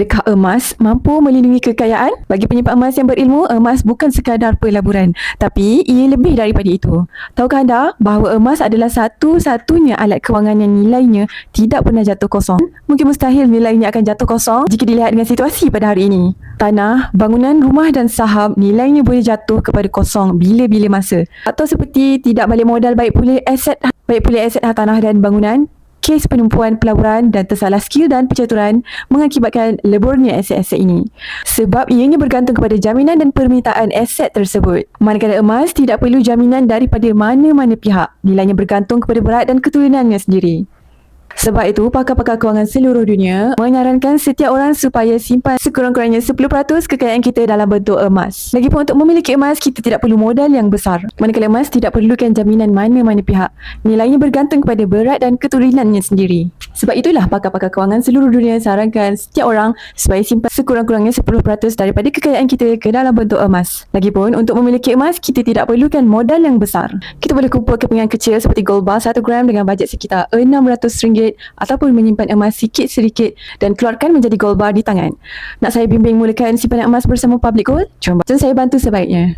Adakah emas mampu melindungi kekayaan? Bagi penyimpan emas yang berilmu, emas bukan sekadar pelaburan, tapi ia lebih daripada itu. Tahukah anda bahawa emas adalah satu-satunya alat kewangan yang nilainya tidak pernah jatuh kosong? Mungkin mustahil nilainya akan jatuh kosong jika dilihat dengan situasi pada hari ini. Tanah, bangunan, rumah dan saham nilainya boleh jatuh kepada kosong bila-bila masa. Atau seperti tidak balik modal baik pula aset tanah dan bangunan, kes penumpuan pelaburan dan tersalah skill dan percaturan mengakibatkan leburnya aset-aset ini. Sebab ianya bergantung kepada jaminan dan permintaan aset tersebut. Manakala emas tidak perlu jaminan daripada mana-mana pihak. Nilainya bergantung kepada berat dan keturunannya sendiri. Sebab itu, pakar-pakar kewangan seluruh dunia menyarankan setiap orang supaya simpan sekurang-kurangnya 10% kekayaan kita dalam bentuk emas. Lagipun untuk memiliki emas, kita tidak perlu modal yang besar. Manakala emas tidak perlukan jaminan mana-mana pihak. Nilainya bergantung kepada berat dan keturunannya sendiri. Sebab itulah pakar-pakar kewangan seluruh dunia sarankan setiap orang supaya simpan sekurang-kurangnya 10% daripada kekayaan kita ke dalam bentuk emas. Lagipun, untuk memiliki emas, kita tidak perlukan modal yang besar. Kita boleh kumpul kepingan kecil seperti gold bar 1 gram dengan bajet sekitar RM600 ataupun menyimpan emas sikit sedikit dan keluarkan menjadi gold bar di tangan. Nak saya bimbing mulakan simpanan emas bersama Public Gold? Jom saya bantu sebaiknya.